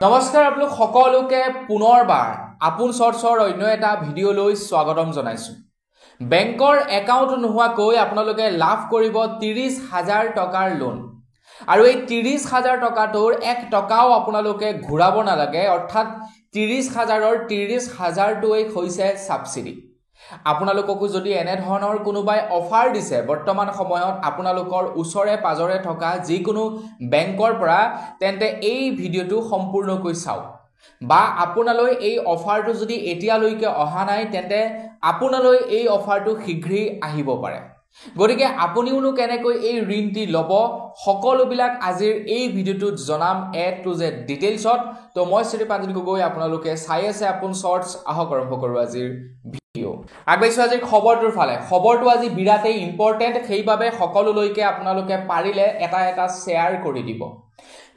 নমস্কাৰ আপোনালোক সকলোকে পুনৰবাৰ আপোন চৰ্চৰ অন্য এটা ভিডিঅ'লৈ স্বাগতম জনাইছোঁ। বেংকৰ একাউণ্ট নোহোৱাকৈ আপোনালোকে লাভ কৰিব ৩০,০০০ টকাৰ লোন আৰু এই ৩০,০০০ টকাটোৰ ১ টকাও আপোনালোকে ঘূৰাব নালাগে, অৰ্থাৎ ৩০,০০০ৰ ৩০,০০০টোৱেই হৈছে সাবসিডি। আপোনালোককো যদি এনে ধৰণৰ কোনোবাই অফাৰ দিছে বৰ্তমান সময়ত আপোনালোকৰ ওচৰে পাজৰে থকা যিকোনো বেংকৰ পৰা, তেন্তে এই ভিডিঅ'টো সম্পূৰ্ণকৈ চাওক। বা আপোনালৈ এই অফাৰটো যদি এতিয়ালৈকে অহা নাই, তেন্তে আপোনালৈ এই অফাৰটো শীঘ্ৰেই আহিব পাৰে। গতিকে আপুনিওনো কেনেকৈ এই ঋণটি ল'ব, সকলোবিলাক আজিৰ এই ভিডিঅ'টোত জনাম A to Z ডিটেইলছত। তো মই শ্ৰী প্ৰাঞ্জল গগৈ, আপোনালোকে চাই আছে আপোন চৰ্টছ। আহক আৰম্ভ কৰোঁ আজিৰ ভিডিঅ'। আগবাঢ়িছোঁ আজিৰ খবৰটোৰ ফালে। খবৰটো আজি বিৰাটেই ইম্পৰ্টেণ্ট, সেইবাবে সকলোলৈকে আপোনালোকে পাৰিলে এটা এটা শ্বেয়াৰ কৰি দিব।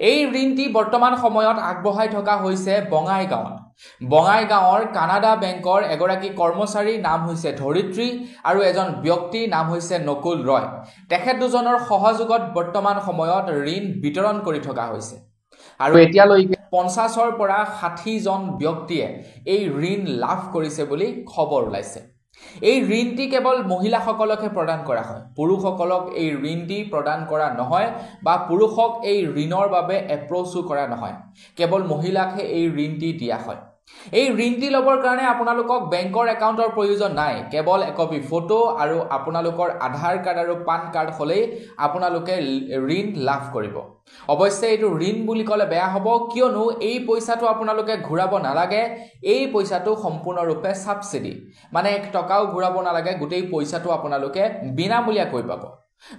এই ঋণটি বৰ্তমান সময়ত আগবঢ়াই থকা হৈছে বঙাইগাঁৱত। বঙাইগাঁৱৰ কানাডা বেংকৰ এগৰাকী কৰ্মচাৰীৰ নাম হৈছে ধৰিত্ৰী আৰু এজন ব্যক্তিৰ নাম হৈছে নকুল ৰয়। তেখেত দুজনৰ সহযোগত বৰ্তমান সময়ত ঋণ বিতৰণ কৰি থকা হৈছে আৰু এতিয়ালৈকে ৫০ৰ পৰা ৬০জন ব্যক্তিয়ে এই ঋণ লাভ কৰিছে বুলি খবৰ ওলাইছে। এই ঋণটি কেৱল মহিলাসকলকহে প্ৰদান কৰা হয়, পুৰুষসকলক এই ঋণটি প্ৰদান কৰা নহয় বা পুৰুষক এই ঋণৰ বাবে এপ্ৰ'চো কৰা নহয়, কেৱল মহিলাকহে এই ঋণটি দিয়া হয়। এই ঋণটি ল'বৰ কাৰণে আপোনালোকক বেংকৰ একাউণ্টৰ প্ৰয়োজন নাই, কেৱল একপি ফটো আৰু আপোনালোকৰ আধাৰ কাৰ্ড আৰু পান কাৰ্ড হ'লেই আপোনালোকে ঋণ লাভ কৰিব। অৱশ্যে এইটো ঋণ বুলি ক'লে বেয়া হ'ব, কিয়নো এই পইচাটো আপোনালোকে ঘূৰাব নালাগে। এই পইচাটো সম্পূৰ্ণৰূপে সাবসিডি, মানে ১ টকাও ঘূৰাব নালাগে, গোটেই পইচাটো আপোনালোকে বিনামূলীয়াকৈ পাব।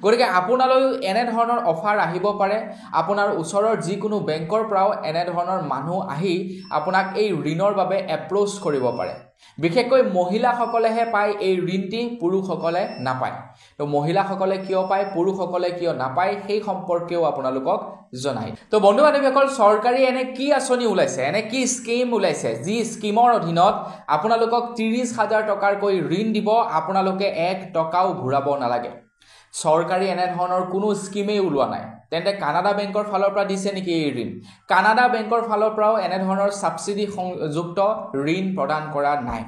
গতিকে আপোনালৈও এনে ধৰণৰ অফাৰ আহিব পাৰে। আপোনাৰ ওচৰৰ যিকোনো বেংকৰ পৰাও এনে ধৰণৰ মানুহ আহি আপোনাক এই ঋণৰ বাবে এপ্ৰ'চ কৰিব পাৰে। বিশেষকৈ মহিলাসকলেহে পায় এই ঋণটি, পুৰুষসকলে নাপায়। তো মহিলাসকলে কিয় পায়, পুৰুষসকলে কিয় নাপায়, সেই সম্পৰ্কেও আপোনালোকক জনাই। তো বন্ধু বান্ধৱীসকল, চৰকাৰী এনে কি আঁচনি ওলাইছে, এনে কি স্কিম ওলাইছে, যি স্কিমৰ অধীনত আপোনালোকক ৩০,০০০ টকাৰকৈ ঋণ দিব, আপোনালোকে ১ টকাও ঘূৰাব নালাগে। চৰকাৰী এনে ধৰণৰ কোনো স্কিমেই ওলোৱা নাই। তেন্তে কানাডা বেংকৰ ফালৰ পৰা দিছে নেকি এই ঋণ? কানাডা বেংকৰ ফালৰ পৰাও এনে ধৰণৰ সাবসিডি সংযুক্ত ঋণ প্ৰদান কৰা নাই।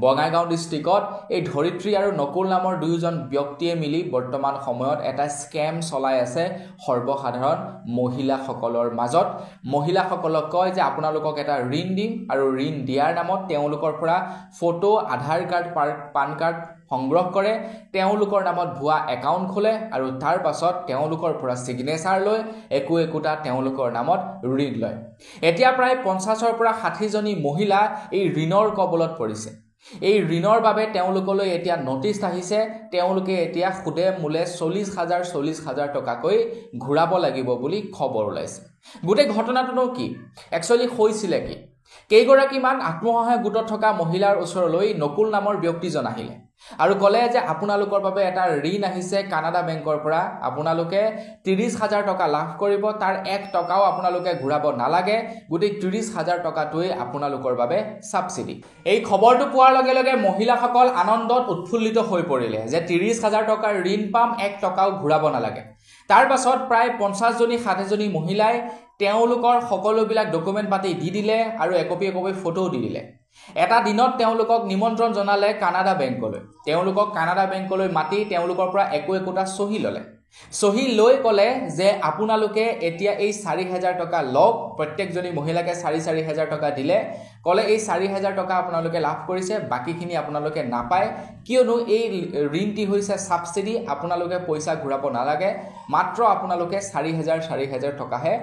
বঙাইগাঁও ডিষ্ট্ৰিক্টত এই ধৰিত্ৰী আৰু নকুল নামৰ দুয়োজন ব্যক্তিয়ে মিলি বৰ্তমান সময়ত এটা স্কেম চলাই আছে সৰ্বসাধাৰণ মহিলাসকলৰ মাজত। মহিলাসকলক কয় যে আপোনালোকক এটা ঋণ দিম আৰু ঋণ দিয়াৰ নামত তেওঁলোকৰ পৰা ফটো, আধাৰ কাৰ্ড, পান কাৰ্ড সংগ্ৰহ কৰে, তেওঁলোকৰ নামত ভুৱা একাউণ্ট খোলে আৰু তাৰ পাছত তেওঁলোকৰ পৰা ছিগনেচাৰ লৈ একোটা তেওঁলোকৰ নামত ঋণ লয়। এতিয়া প্ৰায় ৫০ৰ পৰা ৬০জনী মহিলা এই ঋণৰ কবলত পৰিছে। এই ঋণৰ বাবে তেওঁলোকলৈ এতিয়া নটিচ আহিছে, তেওঁলোকে এতিয়া সুদে মূলে ৪০,০০০ টকাকৈ ঘূৰাব লাগিব বুলি খবৰ ওলাইছে। গোটেই ঘটনাটোনো কি, একচুৱেলি হৈছিলে কি? কেইগৰাকীমান আত্মসহায়ক গোটত থকা মহিলাৰ ওচৰলৈ নকুল নামৰ ব্যক্তিজন আহিলে আৰু ক'লে যে আপোনালোকৰ বাবে এটা ঋণ আহিছে কানাডা বেংকৰ পৰা, আপোনালোকে ৩০,০০০ টকা লাভ কৰিব, তাৰ ১ টকাও আপোনালোকে ঘূৰাব নালাগে, গোটেই ৩০,০০০ টকাটোৱেই আপোনালোকৰ বাবে সাবসিডি। এই খবৰটো পোৱাৰ লগে লগে মহিলাসকল আনন্দত উৎফুল্লিত হৈ পৰিলে যে ৩০,০০০ টকাৰ ঋণ পাম, ১ টকাও ঘূৰাব নালাগে। তাৰ পাছত প্ৰায় ৫০জনী ৬০জনী মহিলাই তেওঁলোকৰ সকলোবিলাক ডকুমেণ্ট পাতি দি দিলে আৰু একপি ফটোও দি দিলে। এটা দিনত তেওঁলোকক নিমন্ত্ৰণ জনালে কানাডা বেংকলৈ। তেওঁলোকক কানাডা বেংকলৈ মাতি তেওঁলোকৰ পৰা একোটা চহী ল'লে। চহী লৈ ক'লে যে আপোনালোকে এতিয়া এই ৪০০০০ টকা লওক, প্ৰত্যেকজনী মহিলাকে ৪০০০০ টকা দিলে। ক'লে এই ৪০০০০ টকা আপোনালোকে লাভ কৰিছে, বাকীখিনি আপোনালোকে নাপায়, কিয়নো এই ঋণটি হৈছে সাবসিডি, আপোনালোকে পইচা ঘূৰাব নালাগে, মাত্ৰ আপোনালোকে ৪০০০০ টকাহে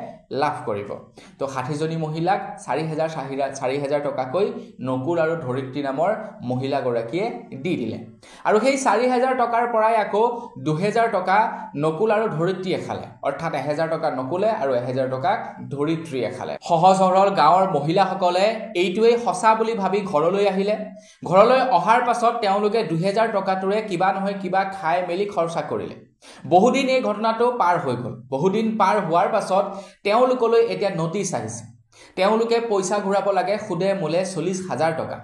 লাভ কৰিব। তো ৬০জনী মহিলাক ৪০০০০ টকাকৈ নকুল আৰু ধৰিত্ৰী নামৰ মহিলাগৰাকীয়ে দি দিলে আৰু সেই ৪০০০০ টকাৰ পৰাই আকৌ ২০০০ টকা নকুল আৰু ধৰিত্ৰীয়ে খালে, অৰ্থাৎ ১০০০ টকা নকুলে আৰু ১০০০ টকা ধৰিত্ৰীয়ে খালে। সহজ সৰল গাঁৱৰ মহিলাসকলে এইটোৱেই সঁচা বুলি ভাবি ঘৰলৈ আহিলে। ঘৰলৈ অহাৰ পাছত তেওঁলোকে ২০০০ টকাটোৰে কিবা নহয় কিবা খাই মেলি খৰচা কৰিলে। বহুদিন এই ঘটনাটো পাৰ হৈ গ'ল। বহুদিন পাৰ হোৱাৰ পাছত তেওঁলোকলৈ এতিয়া নটিচ আহিছে। তেওঁলোকে পইচা ঘূৰাব লাগে সুদে মূলে ৪০,০০০ টকা।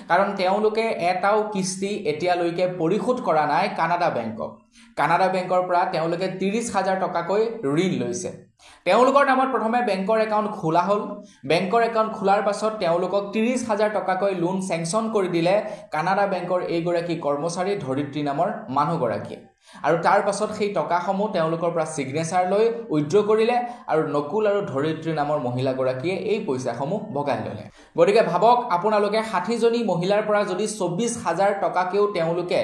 কাৰণ তেওঁলোকে এটাও কিস্তি এতিয়ালৈকে পৰিশোধ কৰা নাই কানাডা বেংকক। কানাডা বেংকৰ পৰা তেওঁলোকে 30,000 টকাকৈ ঋণ লৈছে। তেওঁলোকৰ নামত প্ৰথমে বেংকৰ একাউণ্ট খোলা হ'ল। বেংকৰ একাউণ্ট খোলাৰ পাছত তেওঁলোকক 30,000 টকাকৈ লোন চেংচন কৰি দিলে কানাডা বেংকৰ এইগৰাকী কৰ্মচাৰী ধৰিত্ৰী নামৰ মানুহগৰাকীয়ে। আৰু তাৰ পাছত সেই টকাসমূহ তেওঁলোকৰ পৰা সিগনেচাৰ লৈ উইথড্ৰ কৰিলে আৰু নকুল আৰু ধৰিত্ৰী নামৰ মহিলাগৰাকীয়ে এই পইচাসমূহ ভগাই ল'লে। গতিকে ভাবক আপোনালোকে 60 জনী মহিলাৰ পৰা যদি 24,000 টকাকেও তেওঁলোকে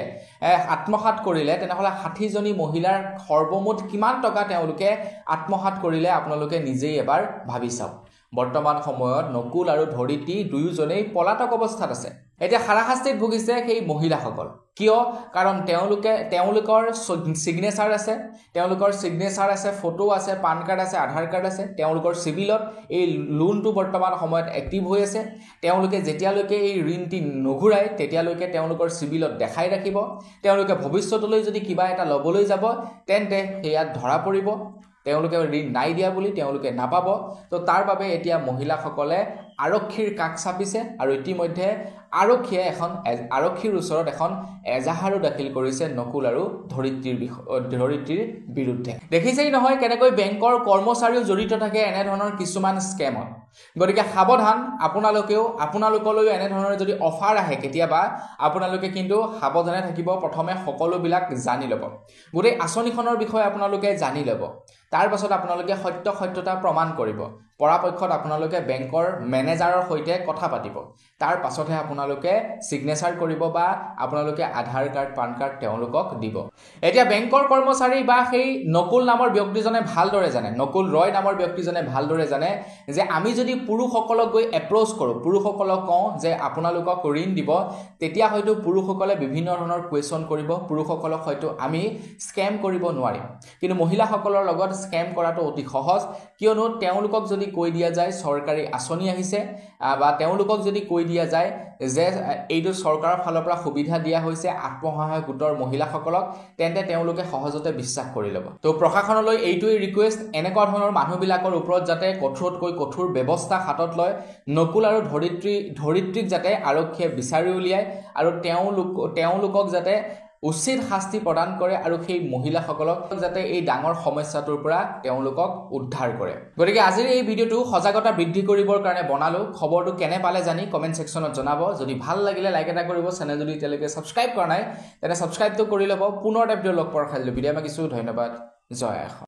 আত্মসাৎ কৰিলে তেনেহ'লে 60 জনী মহিলাৰ সৰ্বমুঠ কিমান টকা তেওঁলোকে আত্মসাৎ কৰিলে আপোনালোকে নিজেই এবাৰ ভাবি চাওক। বৰ্তমান সময়ত নকুল আৰু ধৰিত্ৰী দুয়োজনেই পলাতক অৱস্থাত আছে। এতিয়া হাৰাশাস্তিত ভুগিছে সেই মহিলাসকল। কিয়? কাৰণ তেওঁলোকৰ সিগনেচাৰ আছে, ফটো আছে, পান কাৰ্ড আছে, আধাৰ কাৰ্ড আছে। তেওঁলোকৰ চিভিলত এই লোনটো বৰ্তমান সময়ত এক্টিভ হৈ আছে। তেওঁলোকে যেতিয়ালৈকে এই ঋণটি নুঘূৰায় তেতিয়ালৈকে তেওঁলোকৰ চিভিলত দেখাই ৰাখিব। তেওঁলোকে ভৱিষ্যতলৈ যদি কিবা এটা ল'বলৈ যাব তেন্তে সেয়াত ধৰা পৰিব। তেওঁলোকে ঋণ নাই দিয়া বুলি তেওঁলোকে নাপাব। তো তাৰ বাবে এতিয়া মহিলাসকলে আৰক্ষীৰ কাষ চাপিছে আৰু ইতিমধ্যে আৰক্ষীৰ ওচৰত এখন এজাহাৰো দাখিল কৰিছে নকুল আৰু ধৰিত্ৰীৰ বিৰুদ্ধে। দেখিছেই নহয় কেনেকৈ বেংকৰ কৰ্মচাৰীও জড়িত থাকে এনেধৰণৰ কিছুমান স্কেমত। গতিকে সাৱধান, আপোনালোকলৈও এনেধৰণৰ যদি অফাৰ আহে কেতিয়াবা আপোনালোকে কিন্তু সাৱধানে থাকিব। প্ৰথমে সকলোবিলাক জানি ল'ব, গোটেই আঁচনিখনৰ বিষয়ে আপোনালোকে জানি ল'ব। তাৰ পাছত আপোনালোকে সত্যতা প্ৰমাণ কৰিব। পৰাপক্ষত আপোনালোকে বেংকৰ মেনেজাৰৰ সৈতে কথা পাতিব। তাৰ পাছতহে আপোনালোকে সিগনেচাৰ কৰিব বা আপোনালোকে আধাৰ কাৰ্ড পান কাৰ্ড তেওঁলোকক দিব। এতিয়া বেংকৰ কৰ্মচাৰী বা সেই নকুল নামৰ ব্যক্তিজনে ভালদৰে জানে, নকুল ৰয় নামৰ ব্যক্তিজনে ভালদৰে জানে যে আমি যদি পুৰুষসকলক গৈ এপ্ৰ'চ কৰোঁ, পুৰুষসকলক কওঁ যে আপোনালোকক ঋণ দিব, তেতিয়া হয়তো পুৰুষসকলে বিভিন্ন ধৰণৰ কুৱেশ্যন কৰিব। পুৰুষসকলক হয়তো আমি স্কেম কৰিব নোৱাৰিম। কিন্তু মহিলাসকলৰ লগত স্কেম কৰাটো অতি সহজ, কিয়নো তেওঁলোকক যদি কৈ দিয়া যায় চৰকাৰী আঁচনি আহিছে বা তেওঁলোকক যদি কৈ দিয়া যায় যে এইটো চৰকাৰৰ ফালৰ পৰা সুবিধা দিয়া হৈছে আত্মসহায়ক গোটৰ মহিলাসকলক, তেন্তে তেওঁলোকে সহজতে বিশ্বাস কৰি ল'ব। তো প্ৰশাসনলৈ এইটোৱেই ৰিকুৱেষ্ট, এনেকুৱা ধৰণৰ মানুহবিলাকৰ ওপৰত যাতে কঠোৰতকৈ কঠোৰ ব্যৱস্থা হাতত লয়। নকুল আৰু ধৰিত্ৰীক যাতে আৰক্ষীয়ে বিচাৰি উলিয়ায় আৰু তেওঁলোকক যাতে উচিত শাস্তি প্ৰদান কৰে আৰু সেই মহিলাসকলক যাতে এই ডাঙৰ সমস্যাটোৰ পৰা তেওঁলোকক উদ্ধাৰ কৰে। গতিকে আজিৰ এই ভিডিঅ'টো সজাগতা বৃদ্ধি কৰিবৰ কাৰণে বনালোঁ। খবৰটো কেনে পালে জানি কমেণ্ট ছেকশ্যনত জনাব। যদি ভাল লাগিলে লাইক এটা কৰিব। চেনেল যদি এতিয়ালৈকে ছাবস্ক্ৰাইব কৰা নাই তেনে ছাবস্ক্ৰাইবটো কৰি ল'ব। পুনৰ এটা ভিডিঅ' লগ পোৱাৰ খালি ভিডিঅ' মাগিছোঁ। ধন্যবাদ। জয় আইঅসম।